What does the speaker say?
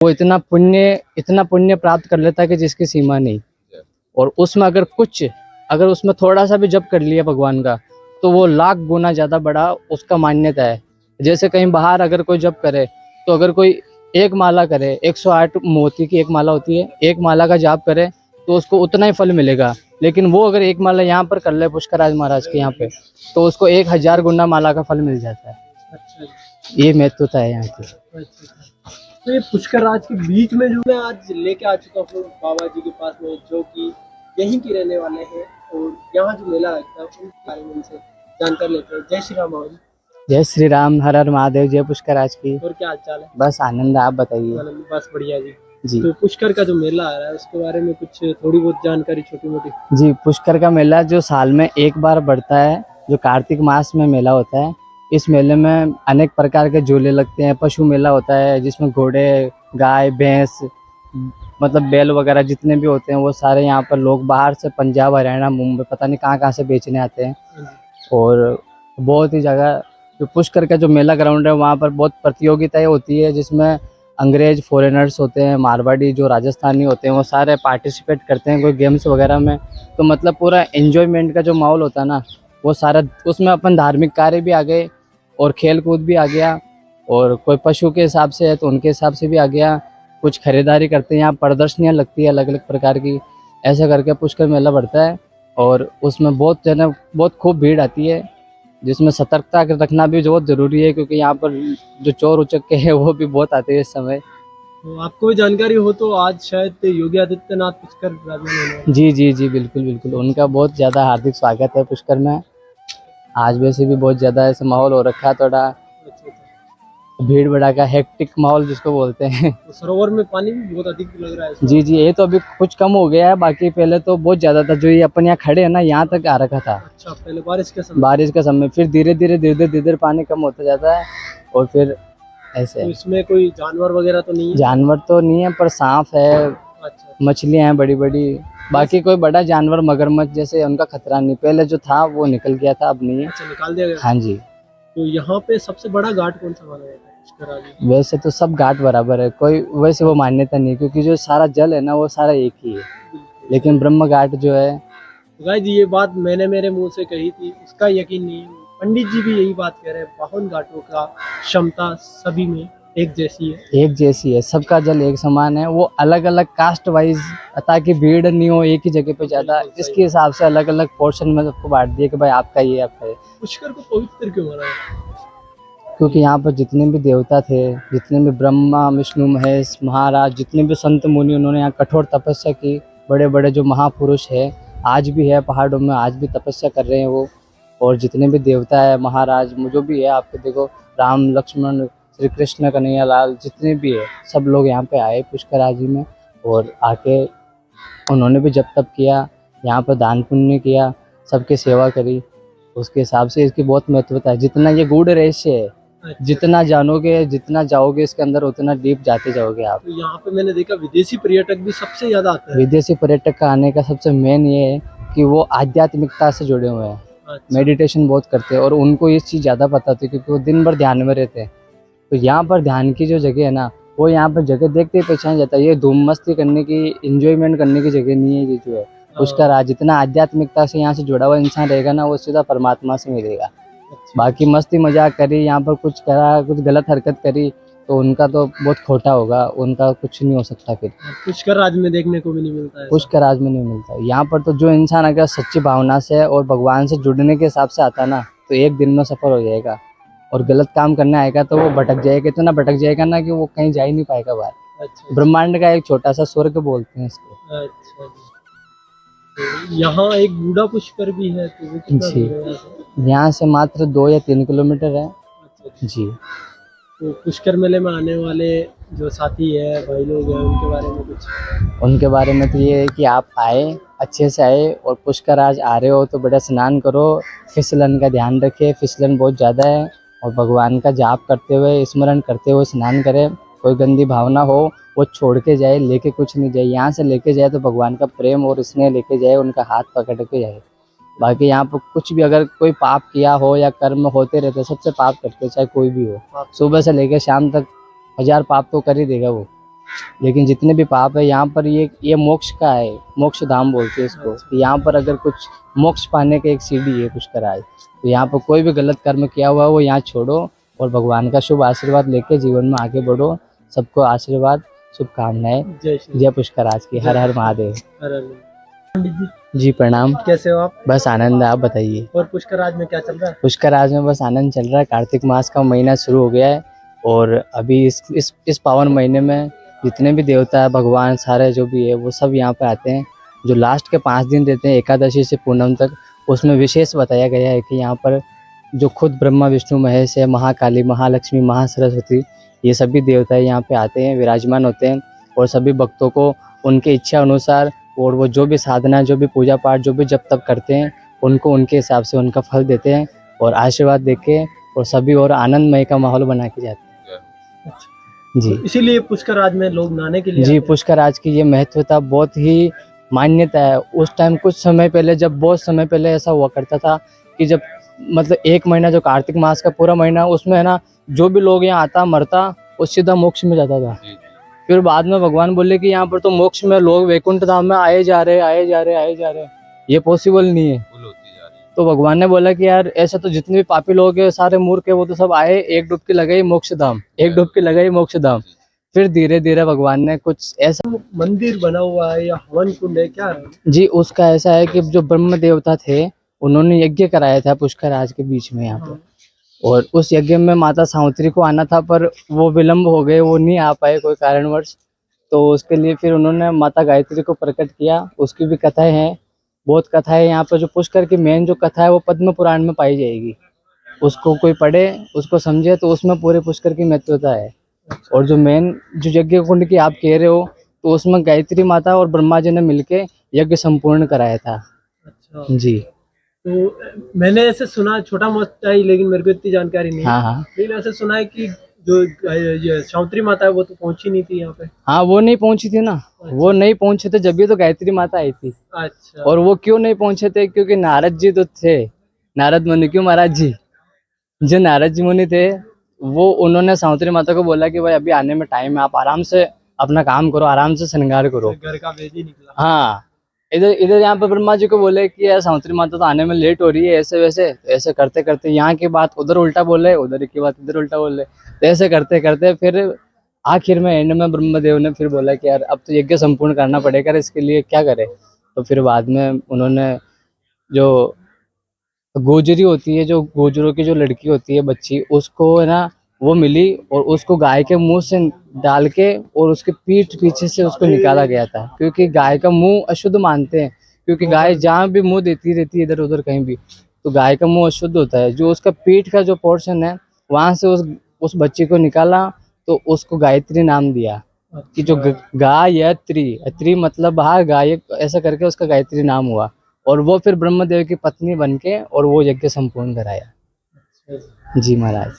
वो इतना पुण्य प्राप्त कर लेता है कि जिसकी सीमा नहीं। और उसमें अगर उसमें थोड़ा सा भी जप कर लिया भगवान का, तो वो लाख गुना ज़्यादा बड़ा उसका मान्यता है। जैसे कहीं बाहर अगर कोई जप करे, तो अगर कोई एक माला करे, 108 मोती की एक माला होती है, एक माला का जाप करे तो उसको उतना ही फल मिलेगा। लेकिन वो अगर एक माला यहाँ पर कर ले पुष्कराज महाराज के यहाँ पे, तो उसको 1000 गुना माला का फल मिल जाता है। अच्छा। ये महत्वता है यहाँ की। अच्छा। तो ये पुष्कर राज के बीच में जो मैं आज लेके आ चुका हूँ बाबा जी के पास में, जो कि यहीं के रहने वाले हैं और यहाँ जो मेला लगता है उनके बारे में उनसे जानकारी लेते हैं। जय श्री राम बाबा जी। जय श्री राम, हर हर महादेव, जय पुष्कराज की। और क्या हाल चाल है? बस आनंद, आप बताइए। बस बढ़िया जी। जी तो पुष्कर का जो मेला आ रहा है उसके बारे में कुछ थोड़ी बहुत जानकारी छोटी मोटी। जी, पुष्कर का मेला जो साल में एक बार बढ़ता है, जो कार्तिक मास में मेला होता है। इस मेले में अनेक प्रकार के झूले लगते हैं। पशु मेला होता है जिसमें घोड़े, गाय, भैंस, मतलब बैल वगैरह जितने भी होते हैं वो सारे यहाँ पर लोग बाहर से पंजाब, हरियाणा, मुंबई, पता नहीं कहाँ से बेचने आते हैं। और बहुत ही जगह जो पुष्कर का जो मेला ग्राउंड है वहाँ पर बहुत प्रतियोगिताएं होती है, जिसमें अंग्रेज फॉरेनर्स होते हैं, मारवाड़ी जो राजस्थानी होते हैं, वो सारे पार्टिसिपेट करते हैं कोई गेम्स वगैरह में। तो मतलब पूरा एंजॉयमेंट का जो माहौल होता है ना, वो सारा उसमें अपन धार्मिक कार्य भी आ गए और खेल कूद भी आ गया। और कोई पशु के हिसाब से है तो उनके हिसाब से भी आ गया। कुछ खरीदारी करते हैं, यहाँ प्रदर्शनियाँ लगती है अलग अलग प्रकार की। ऐसा करके पुष्कर मेला बढ़ता है और उसमें बहुत खूब भीड़ आती है, जिसमें सतर्कता रखना भी बहुत ज़रूरी है, क्योंकि यहाँ पर जो चोर उचक्के हैं वो भी बहुत आते हैं इस समय। तो आपको भी जानकारी हो तो आज शायद योगी आदित्यनाथ पुष्कर राज में होने वाले हैं। जी जी जी, बिल्कुल बिल्कुल, उनका बहुत ज़्यादा हार्दिक स्वागत है पुष्कर में। आज वैसे भी बहुत ज़्यादा ऐसा माहौल हो रखा है, थोड़ा अच्छा। भीड़ भड़ाका हेक्टिक माहौल जिसको बोलते हैं। तो सरोवर में पानी भी बहुत अधिक लग रहा है इस बार। जी जी, ये तो अभी कुछ कम हो गया है, बाकी पहले तो बहुत ज़्यादा था। जो ये अपन यहाँ खड़े हैं ना, यहाँ तक आ रखा था अच्छा, पहले बारिश के समय। बारिश का समय, फिर धीरे धीरे पानी कम होता जाता है और फिर ऐसे। तो इसमें कोई जानवर वगैरह तो नहीं है? जानवर तो नहीं है, पर सांप है, अच्छा। मछलियाँ हैं बड़ी बड़ी। बाकी कोई बड़ा जानवर मगरमच्छ जैसे उनका खतरा नहीं। पहले जो था वो निकल गया था, अब नहीं है। अच्छा, निकाल दिया गया। हाँ जी। तो यहाँ पे सबसे बड़ा घाट कौन सा माना जाता है पुष्कर राज में? वैसे तो सब घाट बराबर है, कोई वैसे वो मान्यता नहीं, क्योंकि जो सारा जल है ना वो सारा एक ही है। बिल्कुल। लेकिन ब्रह्म घाट जो है, तो गाइस जी, ये बात मैंने मेरे मुंह से कही थी, उसका यकीन नहीं है। पंडित जी भी यही बात कह रहे हैं, 52 घाटों का क्षमता सभी में एक जैसी है। एक जैसी है, सबका जल एक समान है। वो अलग अलग कास्ट वाइज, ताकि भीड़ नहीं हो एक ही जगह पे ज्यादा, इसके हिसाब से अलग अलग पोर्शन में सबको बांट दिया कि भाई आपका ये, आपका ये। पुष्कर को पवित्र क्यों माना जाता है? क्योंकि यहाँ पर जितने भी देवता थे, जितने भी ब्रह्मा, विष्णु, महेश, महाराज, जितने भी संत मुनि, उन्होंने यहाँ कठोर तपस्या की। बड़े बड़े जो महापुरुष है आज भी है पहाड़ों में, आज भी तपस्या कर रहे हैं वो। और जितने भी देवता है, महाराज, जो भी है, आपके देखो राम, लक्ष्मण, श्री कृष्ण, कन्हैया लाल, जितने भी है सब लोग यहाँ पे आए पुष्कराजी में। और आके उन्होंने भी जप तप किया, यहाँ पर दान पुण्य किया, सबकी सेवा करी। उसके हिसाब से इसकी बहुत महत्वता है। जितना ये गूढ़ रहस्य है, अच्छा। जितना जानोगे, जितना जाओगे इसके अंदर, उतना डीप जाते जाओगे आप। तो यहाँ पे मैंने देखा विदेशी पर्यटक भी सबसे ज्यादा आते हैं। विदेशी पर्यटक का आने का सबसे मेन ये है कि वो आध्यात्मिकता से जुड़े हुए हैं। अच्छा। मेडिटेशन बहुत करते हैं और उनको ये चीज़ ज़्यादा पता होती है, क्योंकि वो दिन भर ध्यान में रहते हैं। तो यहाँ पर ध्यान की जो जगह है ना, वो यहाँ पर जगह देखते ही पहचान जाता है। ये धूम मस्ती करने की, इंजॉयमेंट करने की जगह नहीं है ये जो है पुष्कर। आज जितना आध्यात्मिकता से यहाँ से जुड़ा हुआ इंसान रहेगा ना, वो सीधा परमात्मा से मिलेगा। अच्छा। बाकी मस्ती मजाक करी, यहाँ पर कुछ करा, कुछ गलत हरकत करी, तो उनका तो बहुत खोटा होगा, उनका कुछ नहीं हो सकता फिर। पुष्कर राज में देखने को भी नहीं मिलता है। पुष्कर राज में नहीं मिलता। यहाँ पर तो जो इंसान अगर सच्ची भावना से और भगवान से जुड़ने के हिसाब से आता ना, तो एक दिन में सफल हो जाएगा। और गलत काम करने आएगा तो वो भटक जाएगा, इतना भटक जाएगा ना कि वो कहीं जा ही नहीं पाएगा बाहर। अच्छा। ब्रह्मांड का एक छोटा सा स्वर्ग बोलते हैं इसको। अच्छा जी। तो यहाँ एक बूढ़ा पुष्कर भी है, तो वो कितना जी, दूर है यहाँ से? यहाँ से मात्र 2 या 3 किलोमीटर है। अच्छा। जी। तो पुष्कर मेले में आने वाले जो साथी है, भाई लोग हैं, उनके बारे में कुछ? उनके बारे में तो ये है कि आप आए, अच्छे से आए, और पुष्कर आज आ रहे हो तो बड़ा स्नान करो, फिसलन का ध्यान रखिए, फिसलन बहुत ज़्यादा है। और भगवान का जाप करते हुए, स्मरण करते हुए स्नान करें। कोई गंदी भावना हो वो छोड़ के जाए, लेके कुछ नहीं जाए। यहाँ से लेके जाए तो भगवान का प्रेम और स्नेह लेके जाए, उनका हाथ पकड़ के जाए। बाकी यहाँ पर कुछ भी अगर कोई पाप किया हो या कर्म होते रहते, सबसे पाप करते, चाहे कोई भी हो। सुबह से लेकर शाम तक 1000 पाप तो कर ही देगा वो। लेकिन जितने भी पाप है यहाँ पर ये मोक्ष का है, मोक्ष धाम बोलते हैं इसको। यहाँ पर अगर कुछ मोक्ष पाने का एक सीढ़ी है पुष्कराज। तो यहाँ पर कोई भी गलत कर्म किया हुआ है वो यहाँ छोड़ो और भगवान का शुभ आशीर्वाद लेके जीवन में आगे बढ़ो। सबको आशीर्वाद, शुभकामनाएं। जय श्री जय पुष्कराज की। हर हर महादेव। हर हर। पंडित जी जी प्रणाम। कैसे हो आप? बस आनंद है, आप बताइए। और पुष्कराज में क्या चल रहा है? पुष्कराज में बस आनंद चल रहा है। कार्तिक मास का महीना शुरू हो गया है और अभी इस पावन महीने में जितने भी देवता है, भगवान सारे जो भी है वो सब यहाँ पे आते हैं। जो लास्ट के 5 दिन रहते हैं एकादशी से पूर्णम तक, उसमें विशेष बताया गया है कि यहाँ पर जो खुद ब्रह्मा विष्णु महेश है, महाकाली, महालक्ष्मी, महासरस्वती, ये सभी देवताएं यहाँ पे आते हैं, विराजमान होते हैं और सभी भक्तों को उनके इच्छा अनुसार और वो जो भी साधना, जो भी पूजा पाठ, जो भी जप तप करते हैं उनको उनके हिसाब से उनका फल देते हैं और आशीर्वाद देके और सभी और आनंदमय का माहौल बना के जाते हैं। जी तो इसीलिए पुष्कराज में लोग नहाने के लिए जी, आते हैं। पुष्कराज की ये महत्वता बहुत ही मान्यता है। उस टाइम कुछ समय पहले, जब बहुत समय पहले ऐसा हुआ करता था कि जब मतलब 1 महीना जो कार्तिक मास का पूरा महीना, उसमें है ना जो भी लोग यहाँ आता मरता वो सीधा मोक्ष में जाता था। फिर बाद में भगवान बोले कि यहाँ पर तो मोक्ष में लोग वैकुंठ धाम में आए जा रहे, ये पॉसिबल नहीं है। तो भगवान ने बोला कि यार ऐसा तो जितने भी पापी लोग हैं, सारे मूर्ख है, वो तो सब आए, एक डुबकी लगाई मोक्ष धाम, एक डुबकी लगाई मोक्ष धाम। फिर धीरे धीरे भगवान ने कुछ ऐसा मंदिर बना हुआ है या हवन कुंड है क्या है? जी, उसका ऐसा है कि जो ब्रह्म देवता थे उन्होंने यज्ञ कराया था पुष्कराज के बीच में यहाँ पे, और उस यज्ञ में माता सावित्री को आना था पर वो विलम्ब हो गए, वो नहीं आ पाए कोई कारणवश। तो उसके लिए फिर उन्होंने माता गायत्री को प्रकट किया। उसकी भी कथाएं हैं, बहुत कथाएं यहाँ पर। जो पुष्कर की मेन जो कथा है वो पद्म पुराण में पाई जाएगी। उसको कोई पढ़े, उसको समझे तो उसमें पूरे पुष्कर की महत्वता है। और जो मेन जो यज्ञ कुंड की आप कह रहे हो, तो उसमें गायत्री माता और ब्रह्मा जी ने मिलके यज्ञ संपूर्ण कराया था। अच्छा, जी तो मैंने ऐसे सुना, छोटा मोटा ही, लेकिन मेरे को इतनी जानकारी नहीं है। हाँ हाँ लेकिन ऐसे सुना है कि जो ये सावित्री माता है वो तो पहुंची नहीं थी यहाँ पे। हाँ, वो नहीं पहुंची थी ना। वो नहीं पहुंचे थे जब भी तो गायत्री माता आई थी। अच्छा। और वो क्यों नहीं पहुंचे थे? क्योंकि नारद जी तो थे, नारद मुनि, क्यों महाराज जी, जो नारद जी मुनि थे वो उन्होंने सावित्री माता को बोला कि भाई अभी आने में टाइम है, आप आराम से अपना काम करो, आराम से श्रृंगार करो। घर का भेद ही निकला। हाँ, इधर इधर यहाँ पे ब्रह्मा जी को बोले कि यार सावित्री माता तो आने में लेट हो रही है, ऐसे वैसे। तो ऐसे करते करते यहाँ की बात उधर उल्टा बोले, उधर की बात इधर उल्टा बोले। तो ऐसे करते करते फिर आखिर में एंड में ब्रह्मदेव ने फिर बोला कि यार अब तो यज्ञ संपूर्ण करना पड़ेगा, इसके लिए क्या करे। तो फिर बाद में उन्होंने जो गोजरी होती है, जो गोजरों की जो लड़की होती है, बच्ची, उसको है ना वो मिली और उसको गाय के मुंह से डाल के और उसके पीठ पीछे से उसको निकाला गया था। क्योंकि गाय का मुंह अशुद्ध मानते हैं, क्योंकि गाय जहाँ भी मुंह देती रहती है इधर उधर कहीं भी, तो गाय का मुंह अशुद्ध होता है। जो उसका पीठ का जो पोर्शन है वहां से उस बच्ची को निकाला, तो उसको गायत्री नाम दिया। कि जो गाय या त्रि मतलब बाहर गाय, ऐसा करके उसका गायत्री नाम हुआ। और वो फिर ब्रह्मदेव की पत्नी बनके और वो यज्ञ संपूर्ण कराया। जी महाराज।